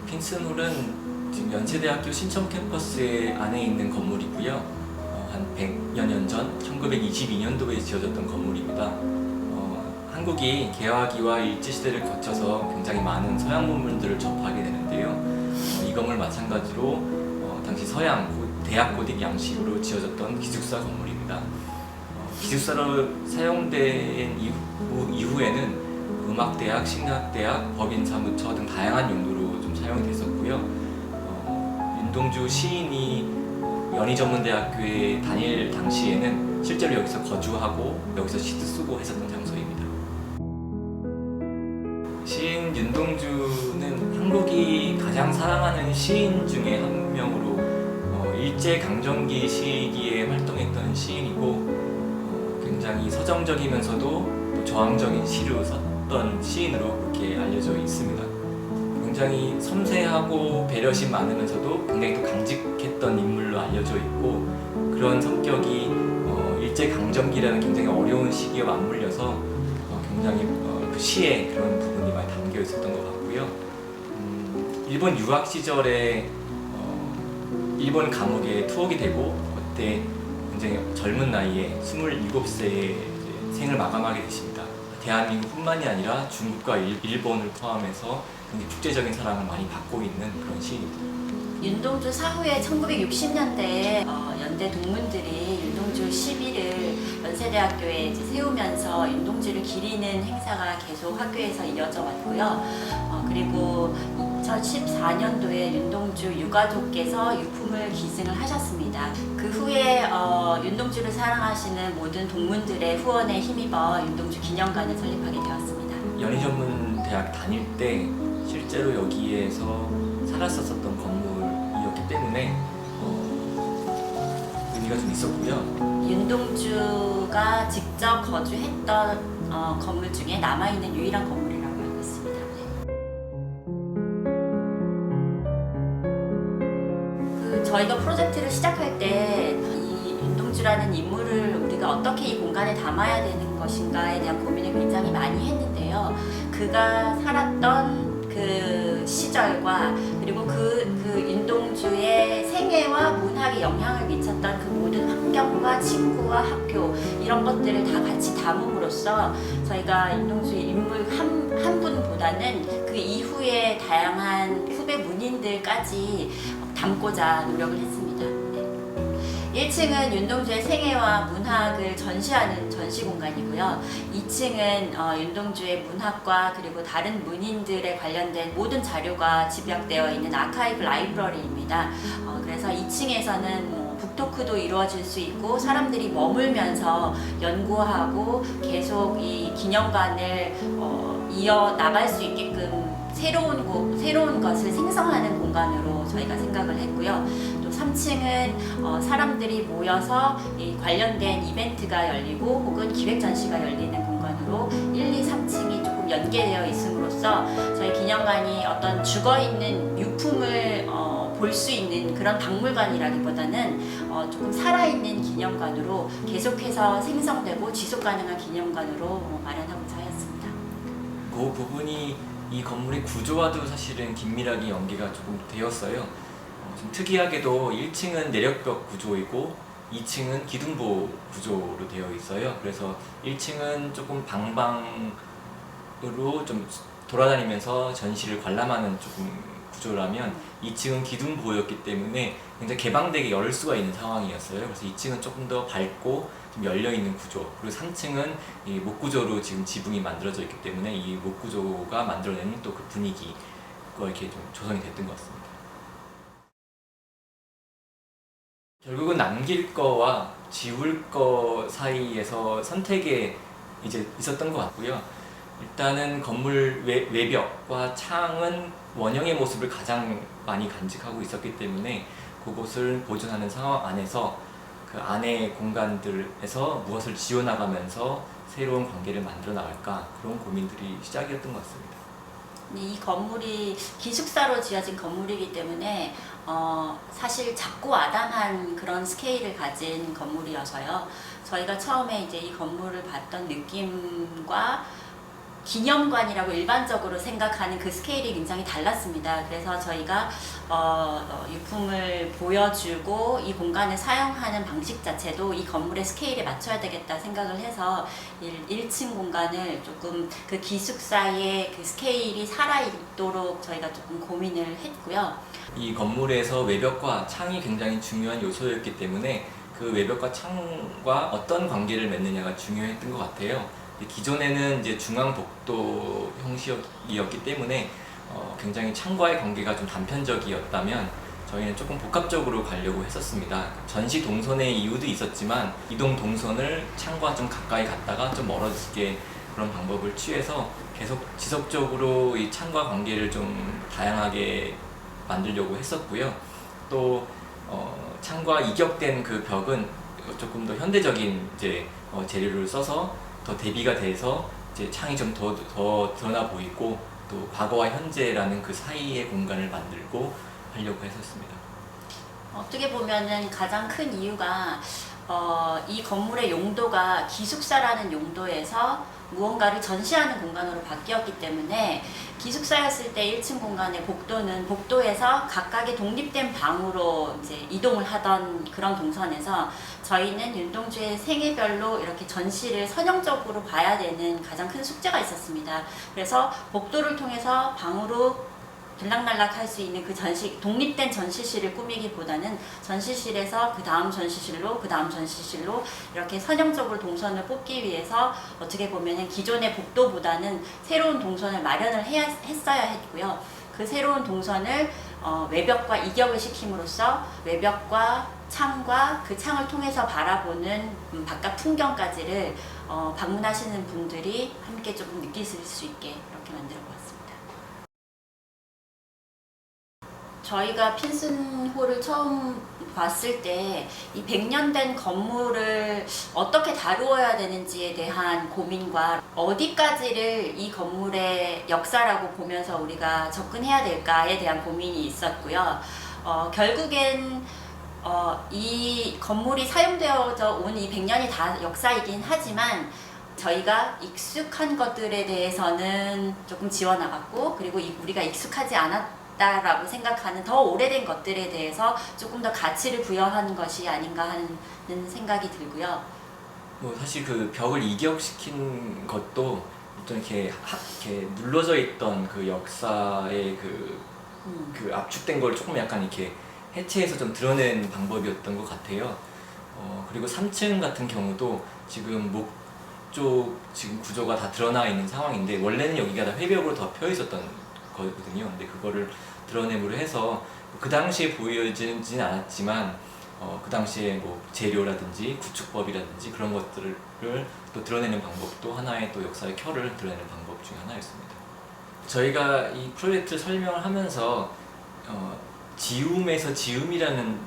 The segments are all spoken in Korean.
핀슨홀은 지금 연세대학교 신청 캠퍼스 안에 있는 건물이고요. 한 100여 년 전 1922년도에 지어졌던 건물입니다. 한국이 개화기와 일제시대를 거쳐서 굉장히 많은 서양 문물들을 접하게 되는데요. 이 건물 마찬가지로 당시 서양 대학 고딕 양식으로 지어졌던 기숙사 건물입니다. 기숙사로 사용된 이후에는 음악대학, 식락대학, 법인사무처 등 다양한 용도로 좀 사용이 됐었고요. 윤동주 시인이 연희전문대학교에 다닐 당시에는 실제로 여기서 거주하고 여기서 시도 쓰고 했었던 장소입니다. 시인 윤동주는 한국이 가장 사랑하는 시인 중에 한 명으로 일제강점기 시기에 활동했던 시인이고 굉장히 서정적이면서도 또 저항적인 시를 썼던 시인으로 그렇게 알려져 있습니다. 굉장히 섬세하고 배려심 많으면서도 굉장히 또 강직했던 인물로 알려져 있고 그런 성격이 일제강점기라는 굉장히 어려운 시기와 맞물려서 굉장히 그 시에 그런 부분이 많이 담겨 있었던 것 같고요. 일본 유학 시절에 일본 감옥에 투옥이 되고 그때 굉장히 젊은 나이에 27세에 생을 마감하게 되십니다. 대한민국뿐만이 아니라 중국과 일본을 포함해서 굉장히 국제적인 사랑을 많이 받고 있는 그런 시인입니다. 윤동주 사후에 1960년대에 연대 동문들이 윤동주 시비를 연세대학교에 세우면서 윤동주를 기리는 행사가 계속 학교에서 이어져 왔고요. 그리고 2014년도에 윤동주 유가족께서 유품을 기증을 하셨습니다. 그 후에 윤동주를 사랑하시는 모든 동문들의 후원에 힘입어 윤동주 기념관을 설립하게 되었습니다. 연희전문대학 다닐 때 실제로 여기에서 살았었던 건물이었기 때문에 의미가 좀 있었고요. 윤동주가 직접 거주했던 건물 중에 남아있는 유일한 건물이라고 알고 있습니다. 저희가 프로젝트를 시작할 때 이 윤동주라는 인물을 우리가 어떻게 이 공간에 담아야 되는 것인가에 대한 고민을 굉장히 많이 했는데요. 그가 살았던 그 시절과 그리고 그 윤동주의 생애와 문학에 영향을 미쳤던 그 모든 환경과 친구와 학교 이런 것들을 다 같이 담음으로써 저희가 윤동주의 인물 한 분보다는 그 이후에 다양한 후배 문인들까지 담고자 노력을 했습니다. 1층은 윤동주의 생애와 문학을 전시하는 전시 공간이고요. 2층은 윤동주의 문학과 그리고 다른 문인들에 관련된 모든 자료가 집약되어 있는 아카이브 라이브러리입니다. 그래서 2층에서는 북토크도 이루어질 수 있고 사람들이 머물면서 연구하고 계속 이 기념관을 이어나갈 수 있게끔 새로운 것을 생성하는 공간으로 저희가 생각을 했고요. 또 3층은 사람들이 모여서 관련된 이벤트가 열리고 혹은 기획 전시가 열리는 공간으로 1, 2, 3층이 조금 연계되어 있음으로써 저희 기념관이 어떤 죽어있는 유품을 볼 수 있는 그런 박물관이라기보다는 조금 살아있는 기념관으로 계속해서 생성되고 지속가능한 기념관으로 마련하고자 하였습니다. 그 부분이 이 건물의 구조와도 사실은 긴밀하게 연계가 조금 되었어요. 좀 특이하게도 1층은 내력벽 구조이고 2층은 기둥보 구조로 되어 있어요. 그래서 1층은 조금 방방으로 좀 돌아다니면서 전시를 관람하는 조금 구조라면 2층은 기둥보였기 때문에 굉장히 개방되게 열 수가 있는 상황이었어요. 그래서 2층은 조금 더 밝고 좀 열려있는 구조, 그리고 3층은 이 목구조로 지금 지붕이 만들어져 있기 때문에 이 목구조가 만들어내는 또 그 분위기가 이렇게 좀 조성이 됐던 것 같습니다. 결국은 남길 거와 지울 거 사이에서 선택에 이제 있었던 것 같고요. 일단은 건물 외벽과 창은 원형의 모습을 가장 많이 간직하고 있었기 때문에 그곳을 보존하는 상황 안에서 그 안의 공간들에서 무엇을 지워나가면서 새로운 관계를 만들어 나갈까, 그런 고민들이 시작이었던 것 같습니다. 이 건물이 기숙사로 지어진 건물이기 때문에 사실 작고 아담한 그런 스케일을 가진 건물이어서요. 저희가 처음에 이제 이 건물을 봤던 느낌과 기념관이라고 일반적으로 생각하는 그 스케일이 굉장히 달랐습니다. 그래서 저희가 유품을 보여주고 이 공간을 사용하는 방식 자체도 이 건물의 스케일에 맞춰야 되겠다 생각을 해서 1층 공간을 조금 그 기숙사의 그 스케일이 살아있도록 저희가 조금 고민을 했고요. 이 건물에서 외벽과 창이 굉장히 중요한 요소였기 때문에 그 외벽과 창과 어떤 관계를 맺느냐가 중요했던 것 같아요. 기존에는 이제 중앙복도 형식이었기 때문에 굉장히 창과의 관계가 좀 단편적이었다면 저희는 조금 복합적으로 가려고 했었습니다. 전시 동선의 이유도 있었지만 이동 동선을 창과 좀 가까이 갔다가 좀 멀어지게 그런 방법을 취해서 계속 지속적으로 이 창과 관계를 좀 다양하게 만들려고 했었고요. 또 창과 이격된 그 벽은 조금 더 현대적인 이제 재료를 써서 더 대비가 돼서 이제 창이 좀 더 드러나 보이고 또 과거와 현재라는 그 사이의 공간을 만들고 하려고 했었습니다. 어떻게 보면은 가장 큰 이유가 이 건물의 용도가 기숙사라는 용도에서 무언가를 전시하는 공간으로 바뀌었기 때문에 기숙사였을 때 1층 공간의 복도에서 각각의 독립된 방으로 이제 이동을 하던 그런 동선에서 저희는 윤동주의 생애별로 이렇게 전시를 선형적으로 봐야 되는 가장 큰 숙제가 있었습니다. 그래서 복도를 통해서 방으로 들락날락 할 수 있는 그 독립된 전시실을 꾸미기보다는 전시실에서 그 다음 전시실로 이렇게 선형적으로 동선을 뽑기 위해서 어떻게 보면은 기존의 복도보다는 새로운 동선을 마련을 했어야 했고요. 그 새로운 동선을 외벽과 이격을 시킴으로써 외벽과 창과 그 창을 통해서 바라보는 바깥 풍경까지를 방문하시는 분들이 함께 조금 느끼실 수 있게 이렇게 만들어 보았습니다. 저희가 핀슨홀을 처음 봤을 때 이 100년 된 건물을 어떻게 다루어야 되는지에 대한 고민과 어디까지를 이 건물의 역사라고 보면서 우리가 접근해야 될까에 대한 고민이 있었고요. 결국엔 이 건물이 사용되어져 온 이 100년이 다 역사이긴 하지만 저희가 익숙한 것들에 대해서는 조금 지워나갔고 그리고 우리가 익숙하지 않았다라고 생각하는 더 오래된 것들에 대해서 조금 더 가치를 부여하는 것이 아닌가 하는 생각이 들고요. 뭐 사실 그 벽을 이격시킨 것도 어떤 이렇게 눌러져 있던 그 역사의 그 압축된 걸 조금 약간 이렇게 해체해서 좀 드러낸 방법이었던 것 같아요. 그리고 3층 같은 경우도 지금 목 지금 구조가 다 드러나 있는 상황인데 원래는 여기가 다 회벽으로 덮여 있었던 거거든요. 근데 그거를 드러냄으로 해서 그 당시에 보여지진 않았지만 그 당시에 뭐 재료라든지 구축법이라든지 그런 것들을 또 드러내는 방법도 하나의 또 역사의 켜를 드러내는 방법 중에 하나였습니다. 저희가 이 프로젝트를 설명을 하면서 지움에서 지음이라는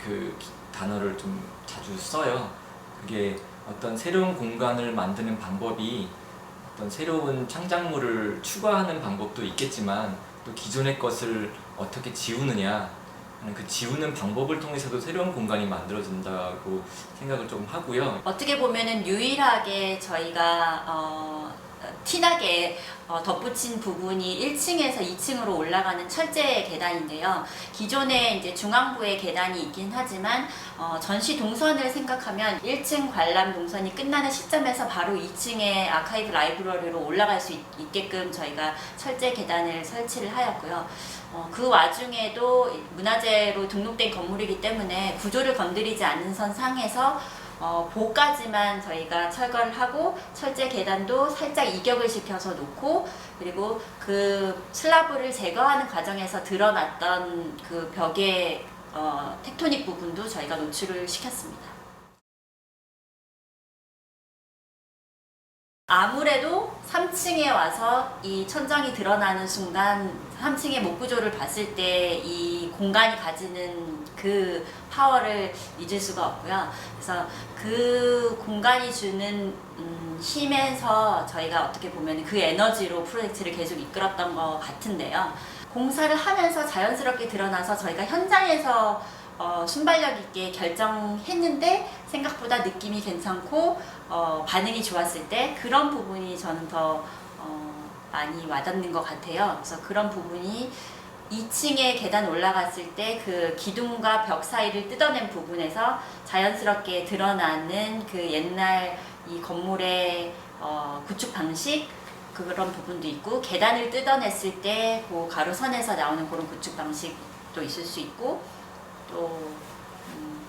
그 단어를 좀 자주 써요. 그게 어떤 새로운 공간을 만드는 방법이 어떤 새로운 창작물을 추가하는 방법도 있겠지만 또 기존의 것을 어떻게 지우느냐 하는 그 지우는 방법을 통해서도 새로운 공간이 만들어진다고 생각을 좀 하고요. 어떻게 보면은 유일하게 저희가 티나게 덧붙인 부분이 1층에서 2층으로 올라가는 철제 계단인데요. 기존에 이제 중앙부에 계단이 있긴 하지만 전시 동선을 생각하면 1층 관람 동선이 끝나는 시점에서 바로 2층의 아카이브 라이브러리로 올라갈 수 있게끔 저희가 철제 계단을 설치를 하였고요. 그 와중에도 문화재로 등록된 건물이기 때문에 구조를 건드리지 않는 선 상에서 보까지만 저희가 철거를 하고 철제 계단도 살짝 이격을 시켜서 놓고 그리고 그 슬라브를 제거하는 과정에서 드러났던 그 벽의 텍토닉 부분도 저희가 노출을 시켰습니다. 아무래도 3층에 와서 이 천장이 드러나는 순간 3층의 목구조를 봤을 때 이 공간이 가지는 그 파워를 잊을 수가 없고요. 그래서 그 공간이 주는 힘에서 저희가 어떻게 보면 그 에너지로 프로젝트를 계속 이끌었던 것 같은데요. 공사를 하면서 자연스럽게 드러나서 저희가 현장에서 순발력 있게 결정했는데 생각보다 느낌이 괜찮고 반응이 좋았을 때 그런 부분이 저는 더 많이 와닿는 것 같아요. 그래서 그런 부분이 2층에 계단 올라갔을 때 그 기둥과 벽 사이를 뜯어낸 부분에서 자연스럽게 드러나는 그 옛날 이 건물의 구축 방식 그런 부분도 있고, 계단을 뜯어냈을 때 그 가로선에서 나오는 그런 구축 방식도 있을 수 있고, 또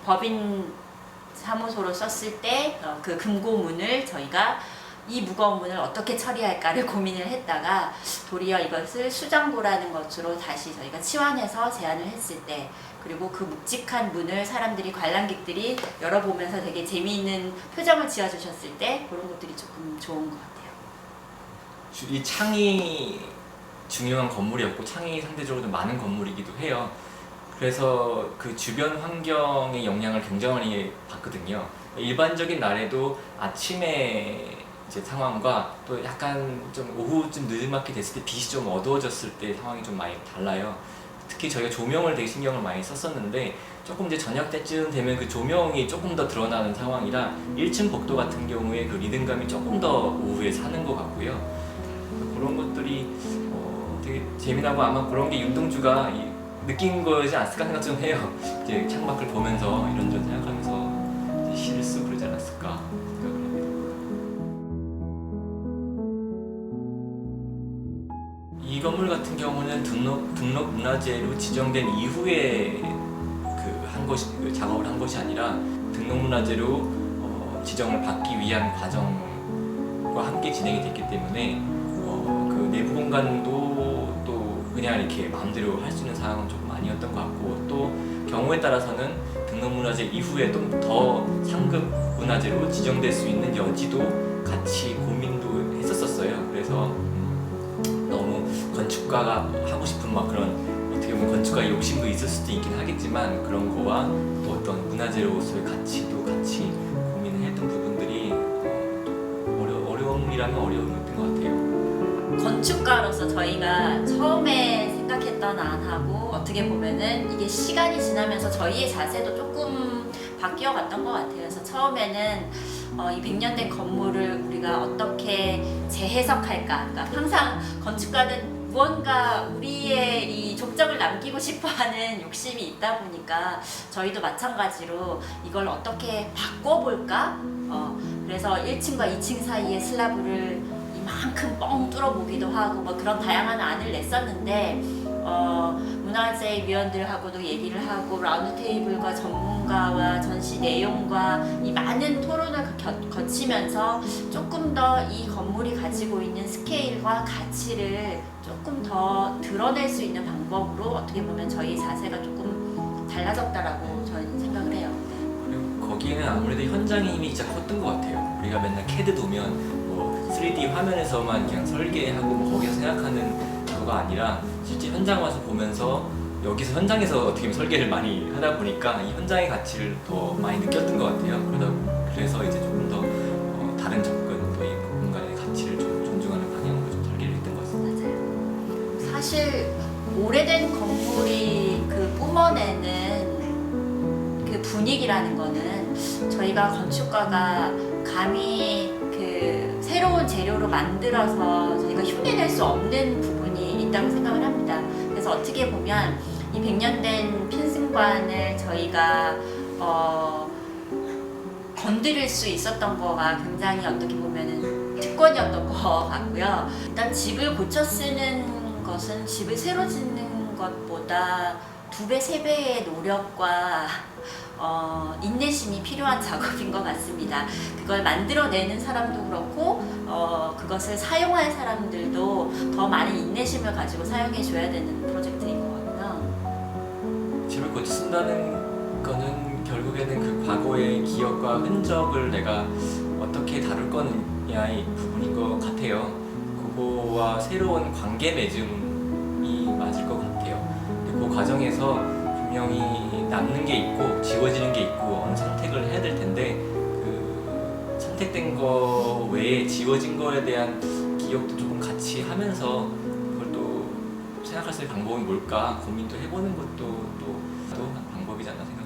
법인 사무소로 썼을 때 그 금고문을 저희가 이 무거운 문을 어떻게 처리할까를 고민을 했다가 도리어 이것을 수정구라는 것으로 다시 저희가 치환해서 제안을 했을 때, 그리고 그 묵직한 문을 사람들이 관람객들이 열어보면서 되게 재미있는 표정을 지어주셨을 때 그런 것들이 조금 좋은 것 같아요. 이 창이 중요한 건물이었고 창이 상대적으로 좀 많은 건물이기도 해요. 그래서 그 주변 환경의 영향을 굉장히 많이 받거든요. 일반적인 날에도 아침에 이제 상황과 또 약간 좀 오후쯤 늦음막히 됐을 때 빛이 좀 어두워졌을 때 상황이 좀 많이 달라요. 특히 저희가 조명을 되게 신경을 많이 썼었는데 조금 이제 저녁 때쯤 되면 그 조명이 조금 더 드러나는 상황이라 1층 복도 같은 경우에 그 리듬감이 조금 더 오후에 사는 것 같고요. 그런 것들이 되게 재미나고 아마 그런 게 윤동주가 느낀 거지 않을까 생각 좀 해요. 이제 창밖을 보면서 이런저런 생각하면서 이제 시를 쓰고 그러지 않았을까 생각을 합니다. 이 건물 같은 경우는 등록 문화재로 지정된 이후에 그 작업을 한 것이 아니라 등록 문화재로 지정을 받기 위한 과정과 함께 진행이 됐기 때문에 그 내부 공간도 또 그냥 이렇게 마음대로 할 수 있는 상황은 조금 아니었던 것 같고, 또 경우에 따라서는 등록문화재 이후에 좀 더 상급 문화재로 지정될 수 있는 여지도 같이 고민도 했었어요. 그래서 너무 건축가가 하고 싶은 막 그런 어떻게 보면 건축가 욕심도 있을 수도 있긴 하겠지만 그런 거와 또 어떤 문화재로서의 가치도 같이 고민을 했던 부분들이 어려움이라면 어려움이었던 것 같아요. 건축가로서 저희가 처음에 생각했던 안하고 어떻게 보면은 이게 시간이 지나면서 저희의 자세도 조금 바뀌어갔던 것 같아요. 그래서 처음에는 이 100년 된 건물을 우리가 어떻게 재해석할까. 그러니까 항상 건축가는 무언가 우리의 이 족적을 남기고 싶어하는 욕심이 있다 보니까 저희도 마찬가지로 이걸 어떻게 바꿔볼까. 그래서 1층과 2층 사이에 슬라브를 이만큼 뻥 뚫어보기도 하고 뭐 그런 다양한 안을 냈었는데 문화재 위원들하고도 얘기를 하고 라운드 테이블과 전문가와 전시 내용과 이 많은 토론을 거치면서 조금 더 이 건물이 가지고 있는 스케일과 가치를 조금 더 드러낼 수 있는 방법으로 어떻게 보면 저희 자세가 조금 달라졌다라고 저는 생각을 해요. 그리고 거기에는 아무래도 현장의 힘이 진짜 컸던 것 같아요. 우리가 맨날 캐드 보면 3D 화면에서만 그냥 설계하고 뭐 거기서 생각하는 그거가 아니라 실제 현장 와서 보면서 여기서 현장에서 어떻게 보면 설계를 많이 하다 보니까 이 현장의 가치를 더 많이 느꼈던 것 같아요. 그래서 이제 조금 더 다른 접근, 또 이 공간의 가치를 좀 존중하는 방향으로 좀 설계를 했던 것 같습니다. 맞아요. 사실 오래된 건물이 그 뿜어내는 그 분위기라는 거는 저희가 건축가가 감히 그 새로운 재료로 만들어서 저희가 흉내낼 수 없는 부분이 있다고 생각을 합니다. 그래서 어떻게 보면 이 100년 된 편승관을 저희가 건드릴 수 있었던 거가 굉장히 어떻게 보면은 특권이었던 것 같고요. 일단 집을 고쳐 쓰는 것은 집을 새로 짓는 것보다 2배, 3배의 노력과 인내심이 필요한 작업인 것 같습니다. 그걸 만들어내는 사람도 그렇고 그것을 사용할 사람들도 더 많은 인내심을 가지고 사용해줘야 되는 프로젝트인 것 같고요. 집을 고쳐 쓴다는 거는 결국에는 그 과거의 기억과 흔적을 내가 어떻게 다룰 거냐의 부분인 것 같아요. 그거와 새로운 관계 맺음이 맞을 것 같아요. 근데 그 과정에서 분명히 남는 게 있고 지워지는 게 있고 어느 선택을 해야 될 텐데 그 선택된 거 외에 지워진 거에 대한 기억도 조금 같이 하면서 그걸 또 생각할 수 있는 방법이 뭘까 고민도 해보는 것도 또 방법이지 않나 생각합니다.